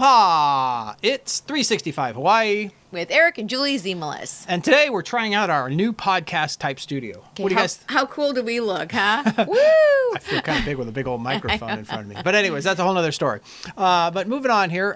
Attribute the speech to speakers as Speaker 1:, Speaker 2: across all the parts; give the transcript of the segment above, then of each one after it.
Speaker 1: Aloha! It's 365 Hawaii.
Speaker 2: With Eric and Julie Ziemelis.
Speaker 1: And today we're trying out our new podcast type studio.
Speaker 2: Okay,
Speaker 1: what do you guys?
Speaker 2: How cool do we look, huh? Woo!
Speaker 1: I feel kind of big with a big old microphone in front of me. But anyways, that's a whole nother story. But moving on here.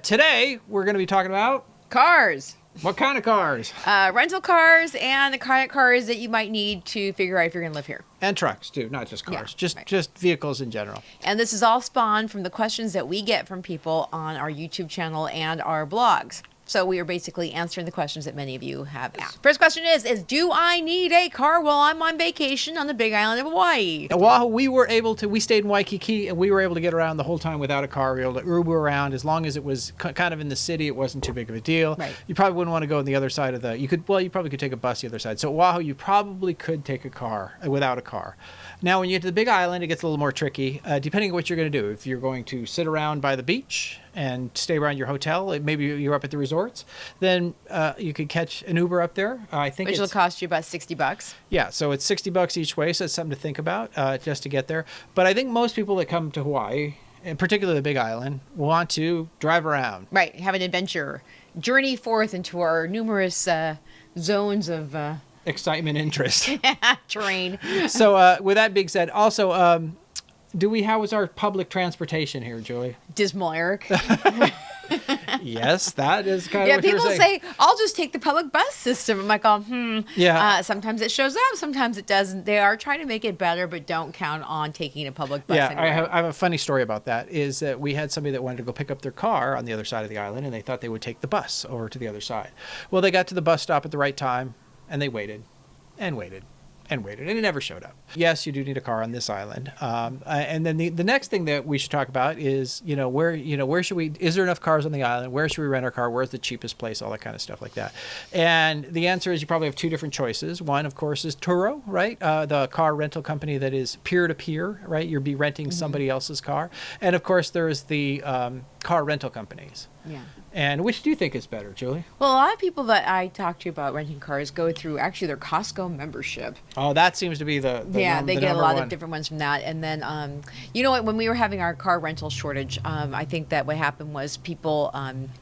Speaker 1: Today we're going to be talking about
Speaker 2: Cars.
Speaker 1: What kind of cars?
Speaker 2: Rental cars and the kind of cars that you might need to figure out if you're going to live here.
Speaker 1: And trucks too, not just cars.
Speaker 2: Yeah,
Speaker 1: just vehicles in general.
Speaker 2: And this is all spawned from the questions that we get from people on our YouTube channel and our blogs. So we are basically answering the questions that many of you have asked. First question is do I need a car while I'm on vacation on the Big Island of Hawaii?
Speaker 1: Oahu, we stayed in Waikiki and we were able to get around the whole time without a car. We were able to Uber around as long as it was kind of in the city. It wasn't too big of a deal.
Speaker 2: Right.
Speaker 1: You probably wouldn't want to go on the other side of you probably could take a bus the other side. So Oahu, you probably could take a car without a car. Now, when you get to the Big Island, it gets a little more tricky, depending on what you're going to do. If you're going to sit around by the beach and stay around your hotel, maybe you're up at the resorts, then you could catch an Uber up there.
Speaker 2: Which will cost you about $60.
Speaker 1: Yeah, so it's $60 each way, so it's something to think about just to get there. But I think most people that come to Hawaii, and particularly the Big Island, want to drive around.
Speaker 2: Right, have an adventure, journey forth into our numerous zones of
Speaker 1: excitement, interest,
Speaker 2: terrain.
Speaker 1: So with that being said, also, how is our public transportation here, Julie?
Speaker 2: Dismal, Eric.
Speaker 1: Yes, that is kind of what you're saying.
Speaker 2: Yeah, people say, I'll just take the public bus system. I'm like,
Speaker 1: Yeah.
Speaker 2: Sometimes it shows up, sometimes it doesn't. They are trying to make it better, but don't count on taking a public bus anywhere.
Speaker 1: I have a funny story about that, is that we had somebody that wanted to go pick up their car on the other side of the island, and they thought they would take the bus over to the other side. Well, they got to the bus stop at the right time, and they waited and waited and waited, and it never showed up. Yes, you do need a car on this island. And then the next thing that we should talk about is, where should we, is there enough cars on the island? Where should we rent our car? Where's the cheapest place? All that kind of stuff like that. And the answer is you probably have two different choices. One, of course, is Turo, right? The car rental company that is peer-to-peer, right? You'll be renting somebody else's car. And of course, there's the car rental companies.
Speaker 2: Yeah.
Speaker 1: And which do you think is better, Julie?
Speaker 2: Well, a lot of people that I talk to about renting cars go through actually their Costco membership.
Speaker 1: Oh, that seems to be the
Speaker 2: they get a lot
Speaker 1: one.
Speaker 2: of different ones from that. And then, you know what, when we were having our car rental shortage, I think that what happened was people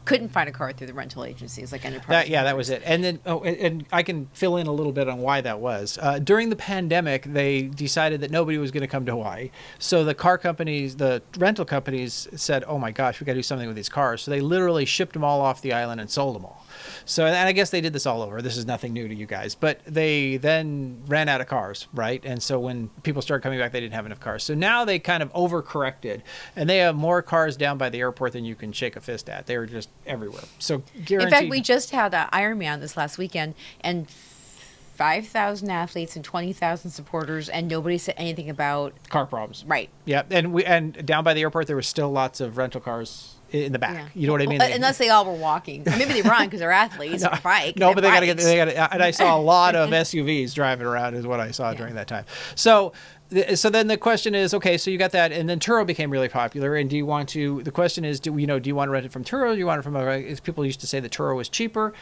Speaker 2: couldn't find a car through the rental agencies like Enterprise.
Speaker 1: That was it. And then, and I can fill in a little bit on why that was. During the pandemic, they decided that nobody was going to come to Hawaii. So the car companies, the rental companies said, oh my gosh, we got to do something with these cars. So they literally shipped them all off the island and sold them all. So, and I guess they did this all over. This is nothing new to you guys, but they then ran out of cars, right? And so when people started coming back, they didn't have enough cars. So now they kind of overcorrected, and they have more cars down by the airport than you can shake a fist at. They were just everywhere. So guaranteed.
Speaker 2: In fact, we just had Ironman this last weekend, and 5,000 athletes and 20,000 supporters, and nobody said anything about
Speaker 1: car problems.
Speaker 2: Right.
Speaker 1: Yeah, and down by the airport, there was still lots of rental cars in the back. Yeah. You know what I mean?
Speaker 2: Well, unless they all were walking. Maybe they run because they're athletes or bike.
Speaker 1: No, but they got to and I saw a lot of SUVs driving around is what I saw during that time. So then the question is, okay, so you got that, and then Turo became really popular. And the question is, do you want to rent it from Turo? Do you want it from people used to say that Turo was cheaper.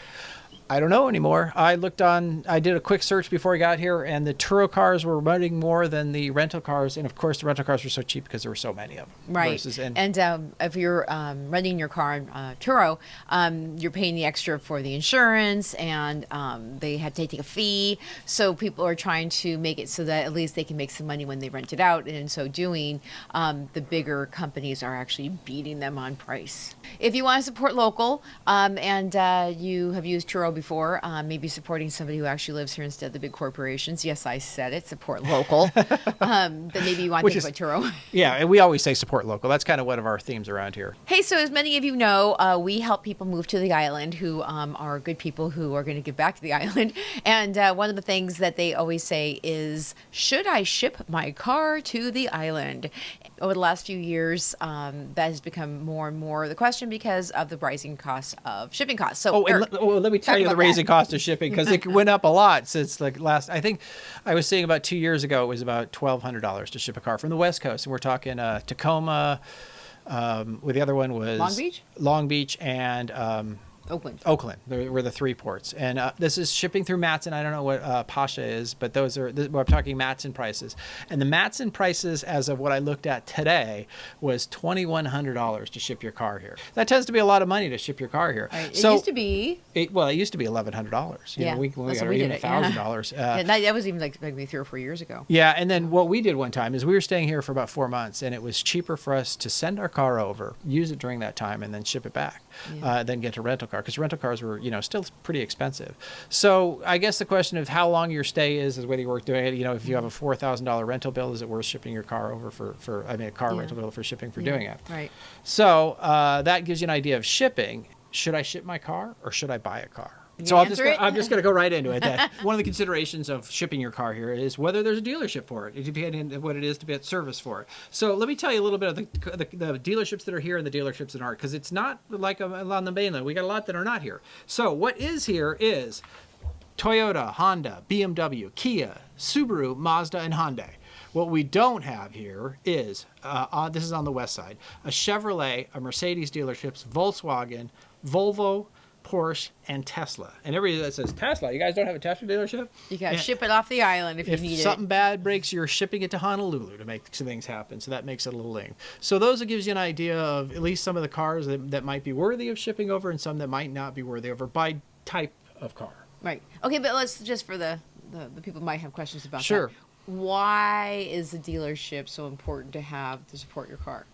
Speaker 1: I don't know anymore. I did a quick search before I got here, and the Turo cars were running more than the rental cars. And of course, the rental cars were so cheap because there were so many of them.
Speaker 2: Right. If you're renting your car on Turo, you're paying the extra for the insurance, and they had to take a fee. So people are trying to make it so that at least they can make some money when they rent it out. And in so doing, the bigger companies are actually beating them on price. If you want to support local, and you have used Turo before, maybe supporting somebody who actually lives here instead of the big corporations. Yes, I said it, support local. Then maybe you want to think about Turo.
Speaker 1: Yeah, and we always say support local. That's kind of one of our themes around here.
Speaker 2: Hey, so as many of you know, we help people move to the island who are good people who are going to give back to the island. And one of the things that they always say is, should I ship my car to the island? Over the last few years, that has become more and more the question because of the rising costs of shipping costs. So,
Speaker 1: let me tell you the raising cost of shipping, because it went up a lot since I think I was seeing about 2 years ago, it was about $1,200 to ship a car from the West Coast. And we're talking Tacoma, where the other one was
Speaker 2: Long Beach,
Speaker 1: and
Speaker 2: Oakland.
Speaker 1: There were the 3 ports. And this is shipping through Matson. I don't know what Pasha is, but those are, well, I'm talking Matson prices. And the Matson prices, as of what I looked at today, was $2,100 to ship your car here. That tends to be a lot of money to ship your car here.
Speaker 2: Right. It used to be.
Speaker 1: It used to be $1,100. You know, we got even $1,000.
Speaker 2: Yeah, that was even like maybe 3 or 4 years ago.
Speaker 1: Yeah, and then what we did one time is we were staying here for about 4 months, and it was cheaper for us to send our car over, use it during that time, and then ship it back, than get a rental car, because rental cars were, still pretty expensive. So I guess the question of how long your stay is whether you're worth doing it. If you have a $4,000 rental bill, is it worth shipping your car over for a car rental bill for shipping for doing it?
Speaker 2: Right.
Speaker 1: So that gives you an idea of shipping. Should I ship my car or should I buy a car? So I'm just going to go right into it. Then. One of the considerations of shipping your car here is whether there's a dealership for it, depending on what it is to get service for it. So let me tell you a little bit of the dealerships that are here and the dealerships that aren't, because it's not like on the mainland. We got a lot that are not here. So what is here is Toyota, Honda, BMW, Kia, Subaru, Mazda, and Hyundai. What we don't have here is, this is on the west side, a Chevrolet, a Mercedes dealerships, Volkswagen, Volvo, Porsche, and Tesla. And everybody that says Tesla, you guys don't have a Tesla dealership?
Speaker 2: You got to ship it off the island if you need it.
Speaker 1: If something bad breaks, you're shipping it to Honolulu to make things happen. So that makes it a little lame. So those gives you an idea of at least some of the cars that might be worthy of shipping over and some that might not be worthy over by type of car.
Speaker 2: Right. Okay, but let's just for the people who might have questions about
Speaker 1: Sure.
Speaker 2: that. Why is the dealership so important to have to support your car?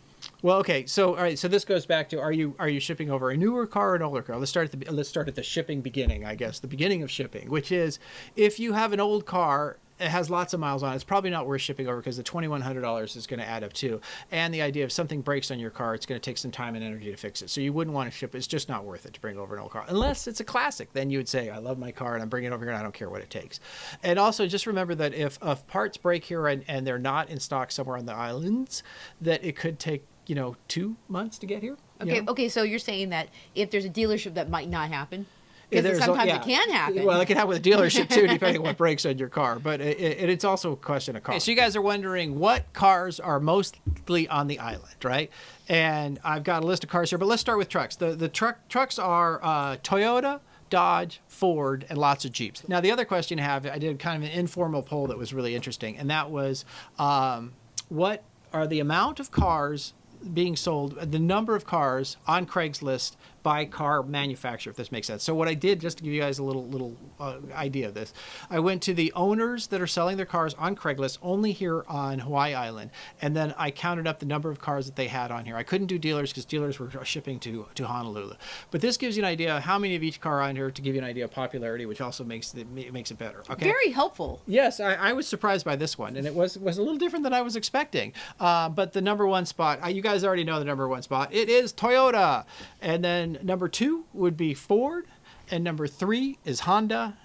Speaker 1: Well, okay. So, all right. So this goes back to are you shipping over a newer car or an older car? Let's start at the shipping beginning, I guess, the beginning of shipping, which is if you have an old car. It has lots of miles on it. It's probably not worth shipping over because the $2,100 is going to add up too. And the idea of something breaks on your car, it's going to take some time and energy to fix it. So you wouldn't want to ship it. It's just not worth it to bring over an old car. Unless it's a classic. Then you would say, I love my car and I'm bringing it over here and I don't care what it takes. And also just remember that if parts break here and they're not in stock somewhere on the islands, that it could take 2 months to get here.
Speaker 2: Okay, so you're saying that if there's a dealership that might not happen?
Speaker 1: Yeah,
Speaker 2: Because sometimes it can happen.
Speaker 1: Well, it can happen with a dealership too, depending on what breaks on your car. But it's also a question of cost. Okay, so you guys are wondering what cars are mostly on the island, right? And I've got a list of cars here, but let's start with trucks. The trucks are Toyota, Dodge, Ford, and lots of Jeeps. Now, the other question I did kind of an informal poll that was really interesting, and that was what are the amount of cars being sold, the number of cars on Craigslist by car manufacturer, if this makes sense. So what I did, just to give you guys a little idea of this, I went to the owners that are selling their cars on Craigslist only here on Hawaii Island, and then I counted up the number of cars that they had on here. I couldn't do dealers because dealers were shipping to Honolulu. But this gives you an idea of how many of each car on here to give you an idea of popularity, which also makes it better. Okay.
Speaker 2: Very helpful.
Speaker 1: Yes, I was surprised by this one, and it was a little different than I was expecting. But the number one spot, you guys already know the number one spot. It is Toyota, and then number 2 would be Ford, and number 3 is Honda.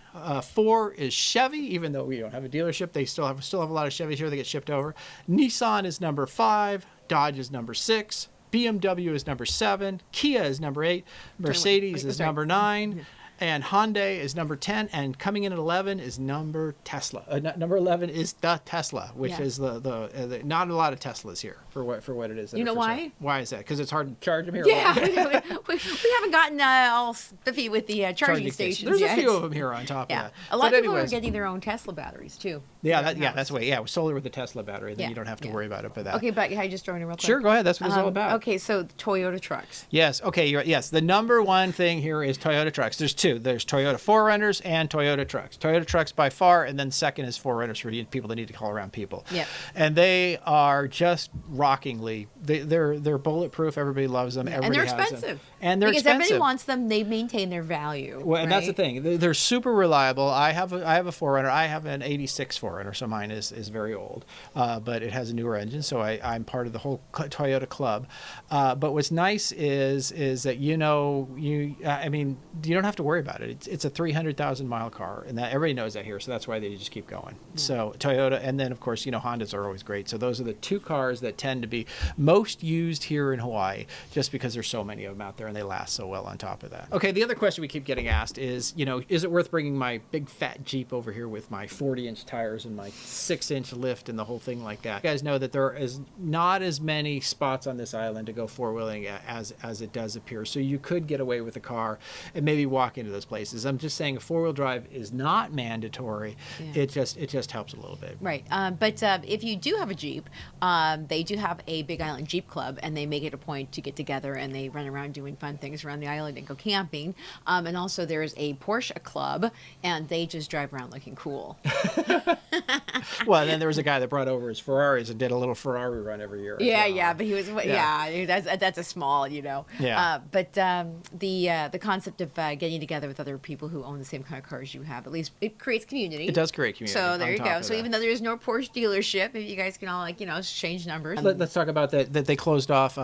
Speaker 1: 4 is Chevy, even though we don't have a dealership, they still have a lot of Chevys here that get shipped over. Nissan is number 5, Dodge is number 6, BMW is number 7, Kia is number 8, Mercedes is number 9. And Hyundai is number 10, and coming in at 11 is number Tesla. Number 11 is the Tesla, which is the not a lot of Teslas here for what it is.
Speaker 2: You know why?
Speaker 1: Why is that? Because it's hard to charge them here.
Speaker 2: Yeah, we haven't gotten all spiffy with the charging stations.
Speaker 1: There's
Speaker 2: yet.
Speaker 1: A few of them here on top of that.
Speaker 2: A lot of people are getting their own Tesla batteries too.
Speaker 1: Yeah, that's the way. Yeah, solar with the Tesla battery, then you don't have to worry about it. But that.
Speaker 2: Okay, but can I just throw in a real quick?
Speaker 1: Sure, go ahead. That's what it's all about.
Speaker 2: Okay, so Toyota trucks.
Speaker 1: Yes. Okay. Yes. The number one thing here is Toyota trucks. There's 2. There's Toyota 4Runners and Toyota trucks. Toyota trucks by far, and then second is 4Runners for people that need to call around people.
Speaker 2: Yeah.
Speaker 1: And they are just rockingly. They're bulletproof. Everybody loves them. Everybody
Speaker 2: And they're
Speaker 1: has
Speaker 2: expensive.
Speaker 1: Them. And they're expensive.
Speaker 2: Because everybody wants them. They maintain their value.
Speaker 1: Well, and that's the thing. They're super reliable. I have a 4Runner. I have an 86 4Runner, so mine is very old, but it has a newer engine, so I'm part of the whole Toyota club. But what's nice is that you don't have to worry about it. It's a 300,000 mile car, and that everybody knows that here, so that's why they just keep going. Yeah. So Toyota, and then of course Hondas are always great. So those are the 2 cars that tend to be most used here in Hawaii, just because there's so many of them out there, and they last so well on top of that. Okay, the other question we keep getting asked is, is it worth bringing my big fat Jeep over here with my 40-inch tires and my 6-inch lift and the whole thing like that? You guys know that there is not as many spots on this island to go four-wheeling as it does appear. So you could get away with a car and maybe walk into those places. I'm just saying a four-wheel drive is not mandatory. Yeah. It just helps a little bit.
Speaker 2: Right. But if you do have a Jeep, they do have a Big Island Jeep Club, and they make it a point to get together and they run around doing fun things around the island and go camping. And also there's a Porsche Club, and they just drive around looking cool.
Speaker 1: Well, and then there was a guy that brought over his Ferraris and did a little Ferrari run every year.
Speaker 2: Yeah, but he was that's a small,
Speaker 1: Yeah.
Speaker 2: But the concept of getting together with other people who own the same kind of cars you have, at least it creates community.
Speaker 1: It does create community.
Speaker 2: So there you go. So even though there's no Porsche dealership, if you guys can all exchange numbers.
Speaker 1: Let's talk about that they closed off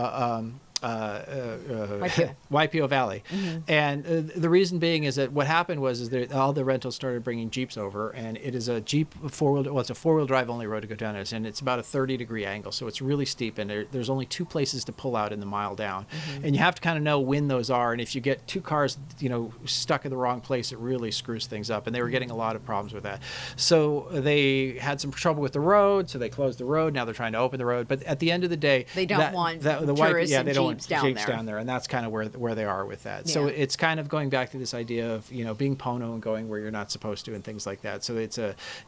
Speaker 1: YPO Valley. Mm-hmm. And the reason being is that what happened was that all the rentals started bringing Jeeps over, and it is a Jeep it's a four-wheel drive only road to go down this, and it's about a 30-degree angle, so it's really steep, and there's only two places to pull out in the mile down. Mm-hmm. And you have to kind of know when those are, and if you get two cars stuck in the wrong place, it really screws things up, and they were getting a lot of problems with that. So they had some trouble with the road, so they closed the road. Now they're trying to open the road, but at the end of the day,
Speaker 2: they don't want tourists and Jeeps
Speaker 1: down there, and that's kind of where they are with that. Yeah. So it's kind of going back to this idea of being Pono and going where you're not supposed to and things like that. So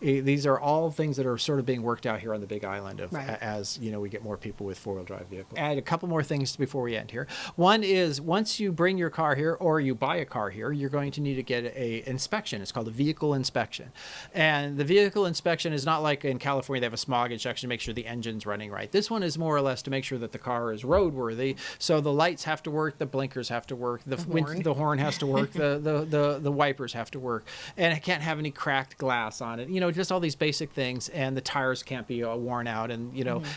Speaker 1: these are all things that are sort of being worked out here on the Big Island as we get more people with four-wheel drive vehicles. Add a couple more things before we end here. One is once you bring your car here or you buy a car here, you're going to need to get a inspection. It's called a vehicle inspection, and the vehicle inspection is not like in California they have a smog inspection to make sure the engine's running right. This one is more or less to make sure that the car is roadworthy. So the lights have to work, the blinkers have to work, the horn has to work, the wipers have to work, and it can't have any cracked glass on it. Just all these basic things, and the tires can't be worn out, and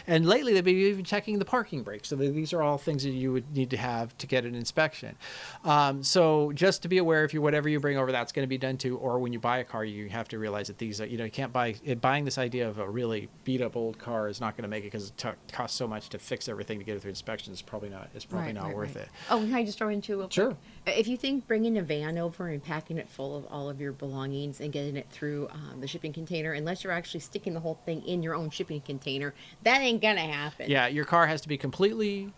Speaker 1: and lately they've been even checking the parking brakes. So these are all things that you would need to have to get an inspection. So just to be aware, if whatever you bring over, that's going to be done too. Or when you buy a car, you have to realize that these are, you can't buying this idea of a really beat up old car is not going to make it, because it costs so much to fix everything to get it through inspection. It's probably not worth it.
Speaker 2: Oh, can I just throw in too?
Speaker 1: Sure.
Speaker 2: If you think bringing a van over and packing it full of all of your belongings and getting it through the shipping container, unless you're actually sticking the whole thing in your own shipping container, that ain't gonna happen.
Speaker 1: Yeah, your car has to be completely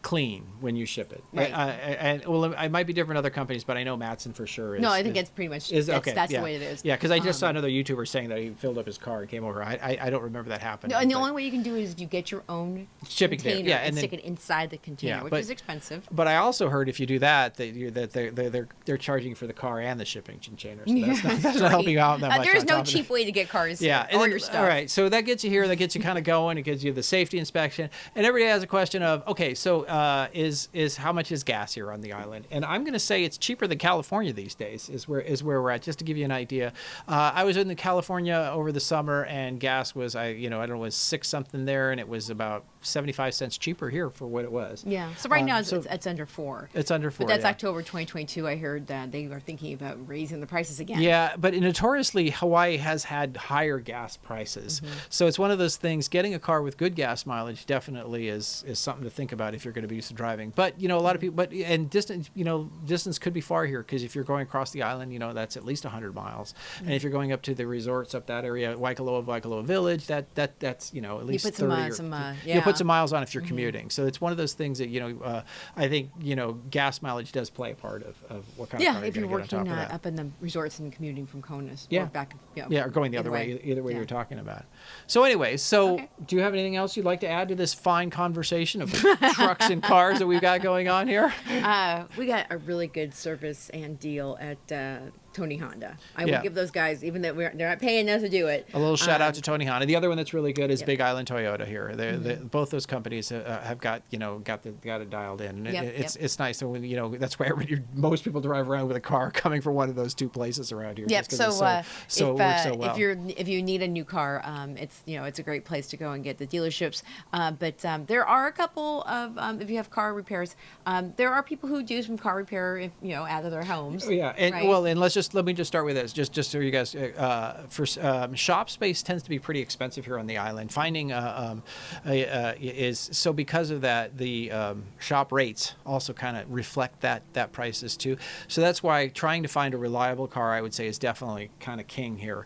Speaker 1: clean when you ship it.
Speaker 2: Right.
Speaker 1: And well, it might be different other companies, but I know Matson for sure is.
Speaker 2: No, I think it's pretty much that's the way it is.
Speaker 1: Yeah, because I just saw another YouTuber saying that he filled up his car and came over. I don't remember that happening.
Speaker 2: No, and the only way you can do it is you get your own
Speaker 1: shipping
Speaker 2: container
Speaker 1: and
Speaker 2: stick it inside the container, which is expensive.
Speaker 1: But I also heard if you do that they're charging for the car and the shipping container. So that's not helping you out that much.
Speaker 2: There's no cheap way to get cars. Or your stuff.
Speaker 1: All right, so that gets you here. That gets you kind of going. It gives you the safety inspection, and everybody has a question of so is how much is gas here on the island? And I'm going to say it's cheaper than California these days. Is where we're at. Just to give you an idea, I was in California over the summer, and gas was I don't know, was $6 something there, and it was about 75 cents cheaper here for what it was.
Speaker 2: Yeah. So right now it's under $4.
Speaker 1: It's under $4.
Speaker 2: But that's October 2022. I heard that they are thinking about raising the prices again.
Speaker 1: Yeah, but notoriously Hawaii has had higher gas prices. Mm-hmm. So it's one of those things. Getting a car with good gas mileage definitely is something to think about if you're going to be used to driving. But a lot of people. And distance could be far here, because if you're going across the island, that's at least 100 miles. Mm-hmm. And if you're going up to the resorts up that area, Waikoloa Village, that's at least 30. You put some miles on if you're commuting. So it's one of those things that I think gas mileage does play a part of what kind of car
Speaker 2: if you're
Speaker 1: working
Speaker 2: on top of that. Up in the resorts and commuting from Kona, or back,
Speaker 1: or going the other way, either way you're talking about. So anyway, do you have anything else you'd like to add to this fine conversation of trucks and cars that we've got going on here?
Speaker 2: We got a really good service and deal at Tony Honda. I will give those guys, even though they're not paying us to do it.
Speaker 1: A little shout out to Tony Honda. The other one that's really good is Big Island Toyota here. Both those companies have got it dialed in. And it's nice. So when, that's why most people drive around with a car coming from one of those two places around here.
Speaker 2: Yep. So,
Speaker 1: it works so well.
Speaker 2: If you need a new car, it's a great place to go and get the dealerships. But there are a couple of if you have car repairs, there are people who do some car repair out of their homes.
Speaker 1: Yeah, and
Speaker 2: right?
Speaker 1: well, and let's just just let me just start with this, just so you guys, shop space tends to be pretty expensive here on the island. Finding is so because of that, the shop rates also kind of reflect that prices too. So that's why trying to find a reliable car, I would say, is definitely kind of king here,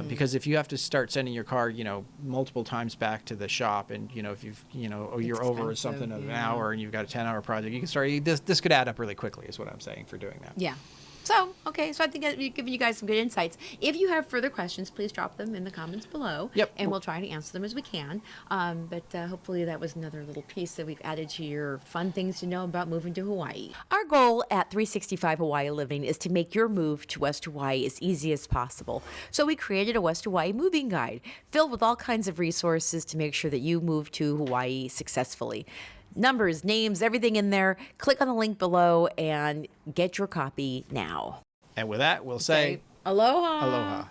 Speaker 1: because if you have to start sending your car, multiple times back to the shop, and if you've you're over something of an hour and you've got a 10-hour project, you can start this could add up really quickly, is what I'm saying, for doing that.
Speaker 2: Yeah. So, okay, so I think we've given you guys some good insights. If you have further questions, please drop them in the comments below.
Speaker 1: Yep.
Speaker 2: And we'll try to answer them as we can. But hopefully that was another little piece that we've added to your fun things to know about moving to Hawaii. Our goal at 365 Hawaii Living is to make your move to West Hawaii as easy as possible. So we created a West Hawaii moving guide filled with all kinds of resources to make sure that you move to Hawaii successfully. Numbers, names, everything in there. Click on the link below and get your copy now.
Speaker 1: And with that, we'll say
Speaker 2: aloha.
Speaker 1: aloha.